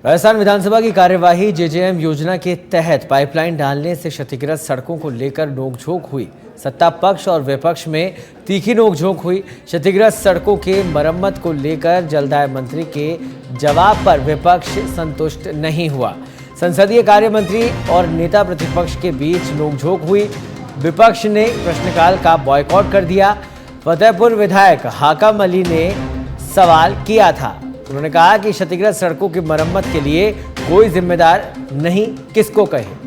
राजस्थान विधानसभा की कार्यवाही जेजेएम योजना के तहत पाइपलाइन डालने से क्षतिग्रस्त सड़कों को लेकर नोकझोंक हुई। सत्ता पक्ष और विपक्ष में तीखी नोकझोंक हुई। क्षतिग्रस्त सड़कों के मरम्मत को लेकर जलदाय मंत्री के जवाब पर विपक्ष संतुष्ट नहीं हुआ। संसदीय कार्य मंत्री और नेता प्रतिपक्ष के बीच नोकझोंक हुई। विपक्ष ने प्रश्नकाल का बॉयकॉट कर दिया। फतेहपुर विधायक हाकम अली ने सवाल किया था। उन्होंने कहा कि क्षतिग्रस्त सड़कों की मरम्मत के लिए कोई जिम्मेदार नहीं, किसको कहे।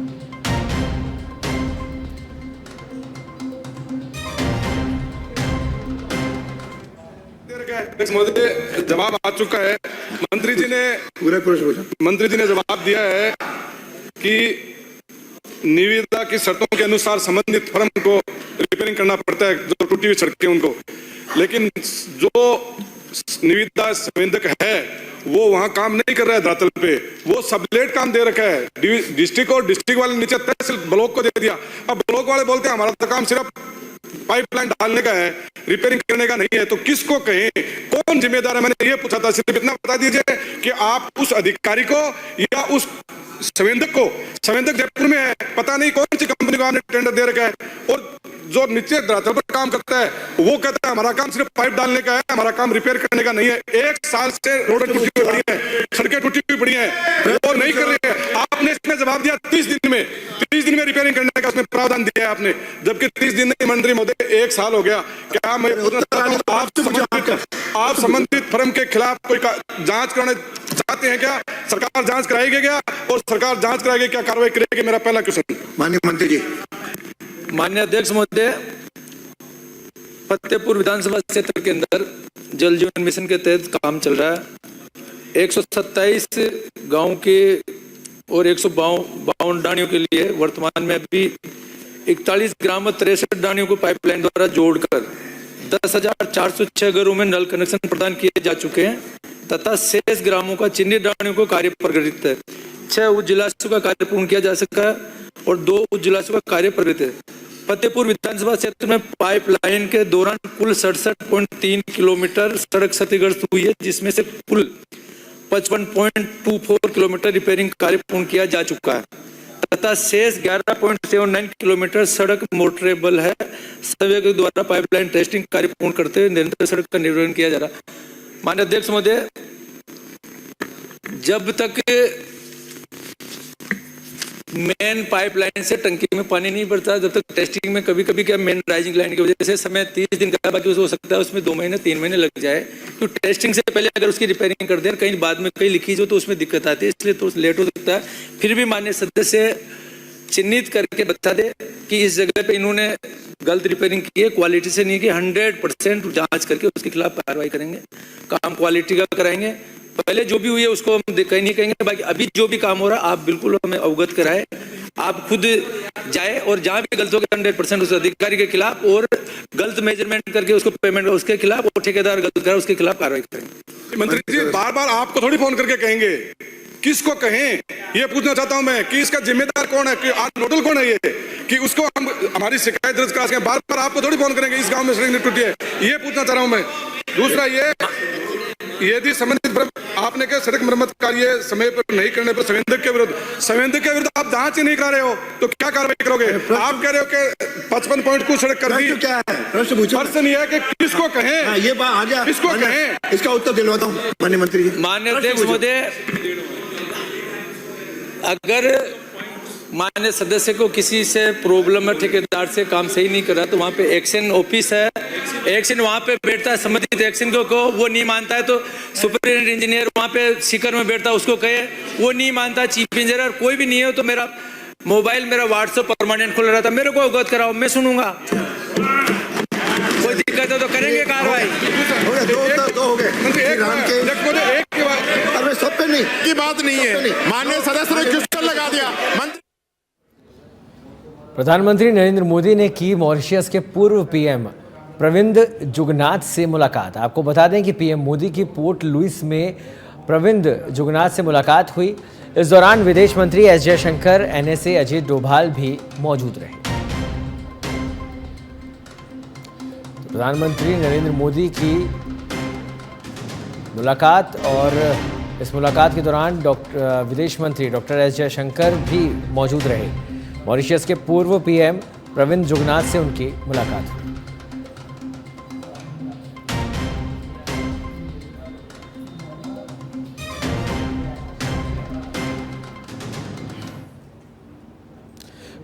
जवाब आ चुका है। मंत्री जी ने जवाब दिया है कि निविदा की शर्तों के अनुसार संबंधित फर्म को रिपेयरिंग करना पड़ता है, जो टूटी हुई सड़कें उनको। लेकिन जो निविदा संवेदक है वो वहां काम नहीं कर रहा है धरातल पे, वो सबलेट काम दे रखा है। डिस्ट्रिक्ट और डिस्ट्रिक्ट वाले नीचे तहसील ब्लॉक को दे दिया। अब ब्लॉक वाले बोलते हैं हमारा तो काम सिर्फ पाइपलाइन डालने का है, रिपेयरिंग करने का नहीं है। तो किसको कहें, कौन जिम्मेदार है? मैंने ये पूछा था। सिर्फ इतना बता दीजिए कि आप उस अधिकारी को या उस संवेदक को, संवेदक जयपुर में है, पता नहीं कौन सी कंपनी को आपने टेंडर दे रखा है, और जो नीचे धरातल पर काम करता है वो कहता है हमारा काम सिर्फ पाइप डालने का है, हमारा काम रिपेयर करने का नहीं है। 1 साल से रोड टूटी हुई पड़ी है, सड़कें टूटी हुई पड़ी हैं, वो नहीं कर रही है। आपने इसमें जवाब दिया 30 दिन में रिपेयरिंग करने का उसमें प्रावधान दिया है आपने, जबकि 30 दिन नहीं मंत्री महोदय 1 साल हो गया। क्या मैं आप संबंधित फर्म के खिलाफ कोई जांच कराना चाहते हैं क्या? सरकार जांच कराएगी क्या? और सरकार जांच कराएगी क्या कार्रवाई करेगी? मेरा पहला क्वेश्चन। माननीय मंत्री जी। माननीय अध्यक्ष महोदय, फतेहपुर विधानसभा क्षेत्र के अंदर जल जीवन मिशन के तहत काम चल रहा है। 127 गांव के और 152 डानियों के लिए वर्तमान में अभी 41 ग्राम में 63 डानियों को पाइपलाइन द्वारा जोड़कर 10,406 घरों में नल कनेक्शन प्रदान किए जा चुके हैं तथा शेष ग्रामों का चिन्हित डानियों को कार्य प्रगति है। 6 उज्जलासों का कार्य पूर्ण किया जा सका है और 2 उज्जलासों का कार्य प्रगति है। फतेहपुर विधानसभा क्षेत्र में पाइपलाइन के दौरान कुल 67.3 किलोमीटर सड़क क्षतिग्रस्त हुई है, जिसमें से कुल 55.24 किलोमीटर रिपेयरिंग कार्य पूर्ण किया जा चुका है तथा शेष 11.79 किलोमीटर सड़क मोटरेबल है। सभी के द्वारा पाइपलाइन टेस्टिंग कार्य पूर्ण करते हुए निरंतर सड़क का निर्वहन किया जा रहा है। माननीय अध्यक्ष महोदय, जब तक मेन पाइपलाइन से टंकी में पानी नहीं बढ़ता, जब तक टेस्टिंग में कभी कभी क्या मेन राइजिंग लाइन की वजह से समय 30 दिन का बाकी हो सकता है, उसमें 2 महीने 3 महीने लग जाए। तो टेस्टिंग से पहले अगर उसकी रिपेयरिंग कर दें, कहीं बाद में कहीं लीकेज हो तो उसमें दिक्कत आती है, इसलिए तो लेट हो सकता है। फिर भी माननीय सदस्य चिन्हित करके बता दे कि इस जगह पे इन्होंने गलत रिपेयरिंग की है, क्वालिटी से नहीं की, 100% जांच करके उसके खिलाफ कार्रवाई करेंगे, काम क्वालिटी का कराएंगे। पहले जो भी हुई है उसको हम कहीं नहीं कहेंगे, बाकी अभी जो भी काम हो रहा है आप बिल्कुल हमें अवगत कराएं। आप खुद जाए और जहां भी गलत हो गया 100% उस अधिकारी के खिलाफ, और गलत मेजरमेंट करके उसको पेमेंट उसके खिलाफ, और ठेकेदार गलत करा उसके खिलाफ कार्रवाई करेंगे। मंत्री जी बार बार आपको थोड़ी फोन करके कहेंगे, किसको कहें ये पूछना चाहता हूं मैं कि इसका जिम्मेदार कौन है, कि नोडल कौन है ये, कि उसको हम हमारी शिकायत दर्ज करा सकें। बार बार आपको थोड़ी फोन करेंगे इस गांव में सड़क टूटी है, ये पूछना चाह रहा हूं मैं। दूसरा ये, यदि संबंधित आपने क्या सड़क मरम्मत कार्य समय पर नहीं करने पर संवेदक के विरुद्ध आप जांच ही नहीं करा रहे हो तो क्या कार्रवाई करोगे? आप कह रहे हो कि 55 पॉइंट कुछ सड़क कर दी, क्या है प्रश्न ये है कि किसको कहें? ये बात आ जाए, किसको कहें? इसका उत्तर दिलवाता हूँ माननीय मंत्री जी। माननीय अध्यक्ष महोदय, अगर माननीय सदस्य को किसी से प्रॉब्लम है, ठेकेदार से काम सही नहीं कर रहा, तो वहाँ पे एक्शन ऑफिस है, एक्शन वहाँ पे बैठता है, संबंधित एक्शन को वो नहीं मानता है तो सुपरिटेंडेंट इंजीनियर वहाँ पे सीकर में बैठता है, उसको कहे, वो नहीं मानता, चीफ इंजीनियर कोई भी नहीं हो तो मेरा मोबाइल, मेरा व्हाट्सएप परमानेंट खुला रहता, मेरे को अवगत कराओ, मैं सुनूंगा। कोई दिक्कत है तो करेंगे कार्रवाई। सब पे नहीं की बात नहीं है, माननीय सदस्य ने क्वेश्चन लगा दिया। प्रधानमंत्री नरेंद्र मोदी ने की मॉरिशस के पूर्व पीएम प्रविंद जुगनाथ से मुलाकात। आपको बता दें कि पीएम मोदी की पोर्ट लुइस में प्रविंद जुगनाथ से मुलाकात हुई। इस दौरान विदेश मंत्री एस जयशंकर, एनएसए अजीत डोभाल भी मौजूद रहे। प्रधानमंत्री नरेंद्र मोदी की मुलाकात और इस मुलाकात के दौरान विदेश मंत्री डॉक्टर एस जयशंकर भी मौजूद रहे। मॉरिशस के पूर्व पीएम प्रविंद जुगनाथ से उनकी मुलाकात हुई।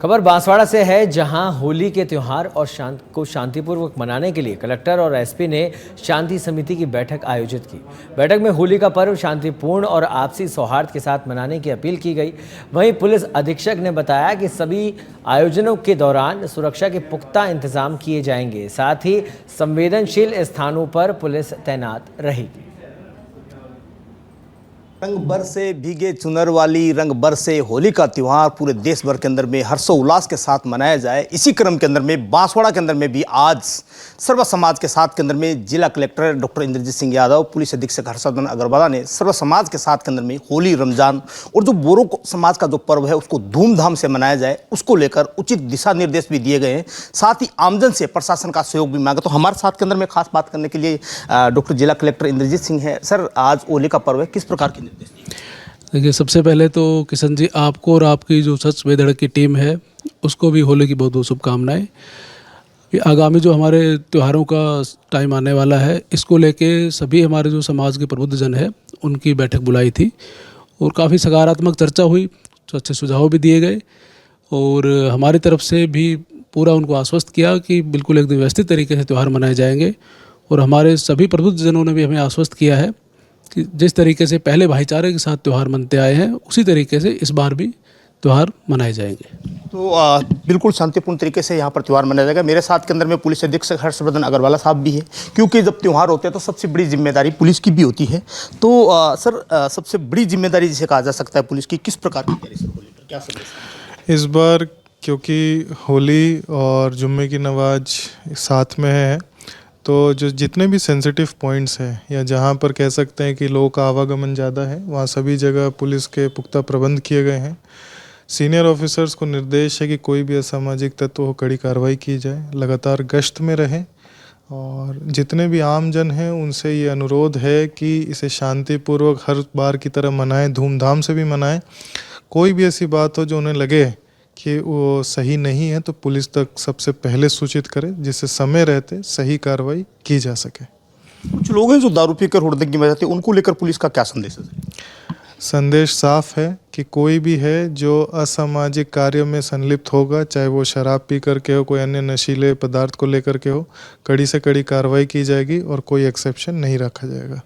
खबर बांसवाड़ा से है, जहां होली के त्यौहार और को शांतिपूर्वक मनाने के लिए कलेक्टर और एसपी ने शांति समिति की बैठक आयोजित की। बैठक में होली का पर्व शांतिपूर्ण और आपसी सौहार्द के साथ मनाने की अपील की गई। वहीं पुलिस अधीक्षक ने बताया कि सभी आयोजनों के दौरान सुरक्षा के पुख्ता इंतजाम किए जाएंगे, साथ ही संवेदनशील स्थानों पर पुलिस तैनात रहेगी। रंग बरसे भीगे चुनर वाली, रंग बरसे होली का त्यौहार पूरे देश भर के अंदर में हर्षोल्लास के साथ मनाया जाए। इसी क्रम के अंदर में बांसवाड़ा के अंदर में भी आज सर्व समाज के साथ के अंदर में जिला collector doctor Indrajeet Singh Yadav, police अधीक्षक हर्षवर्धन अग्रवाल ने सर्व समाज के साथ के अंदर में होली, रमजान और जो बोरो समाज का जो पर्व है उसको धूमधाम से मनाया जाए, उसको लेकर उचित दिशा निर्देश भी दिए गए हैं। साथ ही आमजन से प्रशासन का सहयोग भी मांगा। तो हमारे साथ के अंदर में खास बात करने के लिए डॉक्टर जिला कलेक्टर इंद्रजीत सिंह है। सर, आज होली का पर्व है, किस प्रकार की निर्देश? देखिए, सबसे पहले तो किशन जी, आपको और आपकी जो सच बेधड़क की टीम है उसको भी होली की बहुत बहुत शुभकामनाएं। आगामी जो हमारे त्योहारों का टाइम आने वाला है, इसको लेके सभी हमारे जो समाज के प्रबुद्ध जन है उनकी बैठक बुलाई थी और काफ़ी सकारात्मक चर्चा हुई, तो अच्छे सुझाव भी दिए गए और हमारी तरफ से भी पूरा उनको आश्वस्त किया कि बिल्कुल एकदम व्यवस्थित तरीके से त्यौहार मनाए जाएंगे। और हमारे सभी प्रबुद्ध जनों ने भी हमें आश्वस्त किया है कि जिस तरीके से पहले भाईचारे के साथ त्यौहार मनते आए हैं, उसी तरीके से इस बार भी त्यौहार मनाए जाएंगे। तो बिल्कुल शांतिपूर्ण तरीके से यहाँ पर त्यौहार मनाया जाएगा। मेरे साथ के अंदर में पुलिस अधीक्षक हर्षवर्धन अग्रवाल साहब भी है, क्योंकि जब त्यौहार होते हैं तो सबसे बड़ी जिम्मेदारी पुलिस की भी होती है। तो सर, सबसे बड़ी जिम्मेदारी जिसे कहा जा सकता है पुलिस की, किस प्रकार की तैयारी होली पर, क्या संदेश इस बार? क्योंकि होली और जुम्मे की नमाज साथ में है, तो जो जितने भी सेंसिटिव पॉइंट्स हैं या जहाँ पर कह सकते हैं कि लोगों का आवागमन ज़्यादा है, वहाँ सभी जगह पुलिस के पुख्ता प्रबंध किए गए हैं। सीनियर ऑफिसर्स को निर्देश है कि कोई भी असामाजिक तत्व हो कड़ी कार्रवाई की जाए, लगातार गश्त में रहें और जितने भी आम जन हैं उनसे ये अनुरोध है कि इसे शांतिपूर्वक हर बार की तरह मनाएं, धूमधाम से भी मनाएं। कोई भी ऐसी बात हो जो उन्हें लगे कि वो सही नहीं है तो पुलिस तक सबसे पहले सूचित करें, जिससे समय रहते सही कार्रवाई की जा सके। कुछ लोग हैं जो दारू पीकर हुड़दंगी में जाते हैं, उनको लेकर पुलिस का क्या संदेश है? संदेश साफ है कि कोई भी है जो असामाजिक कार्य में संलिप्त होगा, चाहे वो शराब पी करके हो, कोई अन्य नशीले पदार्थ को लेकर के हो, कड़ी से कड़ी कार्रवाई की जाएगी और कोई एक्सेप्शन नहीं रखा जाएगा।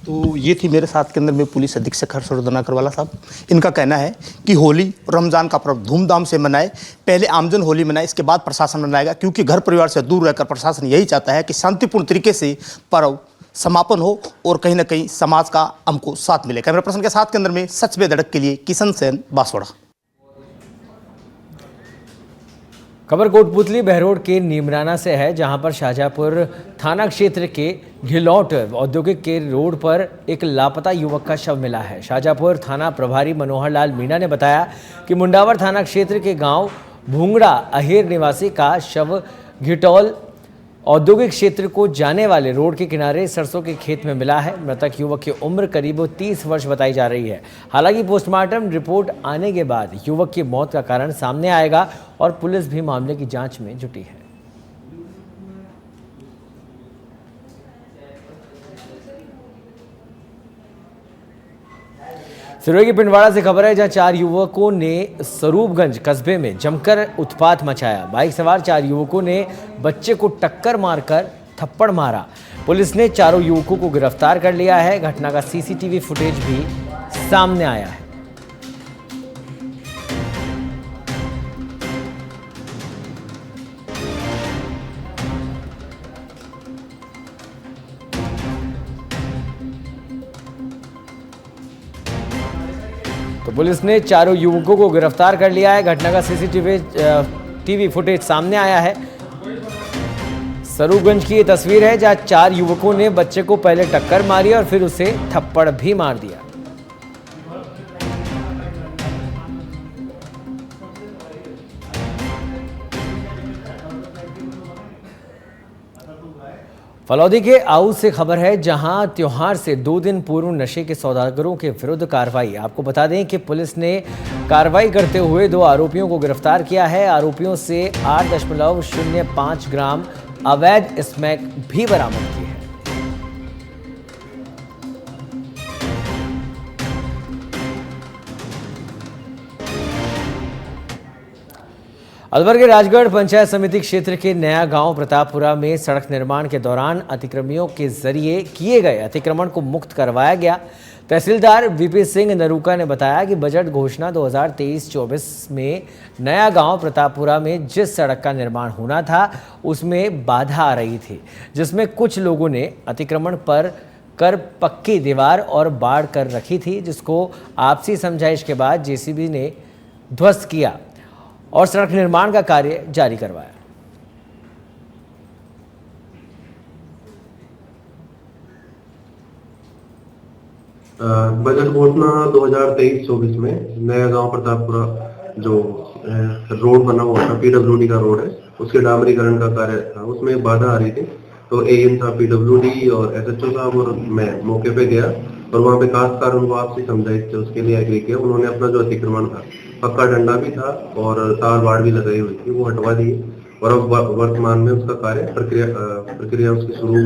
तो ये थी मेरे साथ के अंदर में पुलिस अधीक्षक हर्षवर्धन अग्रवाल साहब। इनका कहना है कि होली, रमज़ान का पर्व धूमधाम से मनाए, पहले आमजन होली मनाए, इसके बाद प्रशासन मनाएगा, क्योंकि घर परिवार से दूर रहकर प्रशासन यही चाहता है कि शांतिपूर्ण तरीके से पर्व समापन हो और कहीं ना कहीं समाज का हमको साथ मिले। कैमरा पर्सन के साथ के अंदर में सच बेधड़क के लिए किशन सेन, बांसवाड़ा। खबर कोटपुतली बहरोड के नीमराना से है, जहां पर शाहजहाँपुर थाना क्षेत्र के घिलौट औद्योगिक के रोड पर एक लापता युवक का शव मिला है। शाहजहाँपुर थाना प्रभारी मनोहर लाल मीणा ने बताया कि मुंडावर थाना क्षेत्र के गांव भूंगड़ा अहेर निवासी का शव घिटौल औद्योगिक क्षेत्र को जाने वाले रोड के किनारे सरसों के खेत में मिला है। मृतक युवक की उम्र करीब 30 वर्ष बताई जा रही है। हालांकि पोस्टमार्टम रिपोर्ट आने के बाद युवक की मौत का कारण सामने आएगा और पुलिस भी मामले की जांच में जुटी है। सिरोही के पिंडवाड़ा से खबर है, जहां 4 युवकों ने स्वरूपगंज कस्बे में जमकर उत्पात मचाया। बाइक सवार 4 युवकों ने बच्चे को टक्कर मारकर थप्पड़ मारा। पुलिस ने चारों युवकों को गिरफ्तार कर लिया है। घटना का सीसीटीवी फुटेज भी सामने आया है। तो पुलिस ने चारों युवकों को गिरफ्तार कर लिया है। घटना का सीसीटीवी फुटेज सामने आया है। स्वरूपगंज की ये तस्वीर है, जहां 4 युवकों ने बच्चे को पहले टक्कर मारी और फिर उसे थप्पड़ भी मार दिया। फलौदी के आऊ से खबर है, जहां त्योहार से 2 दिन पूर्व नशे के सौदागरों के विरुद्ध कार्रवाई। आपको बता दें कि पुलिस ने कार्रवाई करते हुए 2 आरोपियों को गिरफ्तार किया है। आरोपियों से 8.05 ग्राम अवैध स्मैक भी बरामद की है। अलवर के राजगढ़ पंचायत समिति क्षेत्र के नया गांव प्रतापपुरा में सड़क निर्माण के दौरान अतिक्रमियों के जरिए किए गए अतिक्रमण को मुक्त करवाया गया। तहसीलदार वीपी सिंह नरूका ने बताया कि बजट घोषणा 2023-24 में नया गांव प्रतापपुरा में जिस सड़क का निर्माण होना था उसमें बाधा आ रही थी, जिसमें कुछ लोगों ने अतिक्रमण पर कर पक्की दीवार और बाड़ कर रखी थी, जिसको आपसी समझाइश के बाद जेसीबी ने ध्वस्त किया और सड़क निर्माण का कार्य जारी करवाया। बजट घोषणा 2023-24 में नया गांव प्रतापपुरा जो रोड बना हुआ था, पीडब्ल्यूडी का रोड है, उसके डामरीकरण का कार्य था, उसमें बाधा आ रही थी। तो एएन साहब पीडब्ल्यूडी और एसएचओ साहब और मैं मौके पे गया और वहाँ पे काश्तकार उनको आपसी समझाइश थे, उसके लिए एग्री किया। उन्होंने अपना जो अतिक्रमण था, पक्का डंडा भी था और तार बाड़ भी लगाई हुई थी, वो हटवा दिए और अब वर्तमान में उसका कार्य प्रक्रिया उसकी शुरू हुई।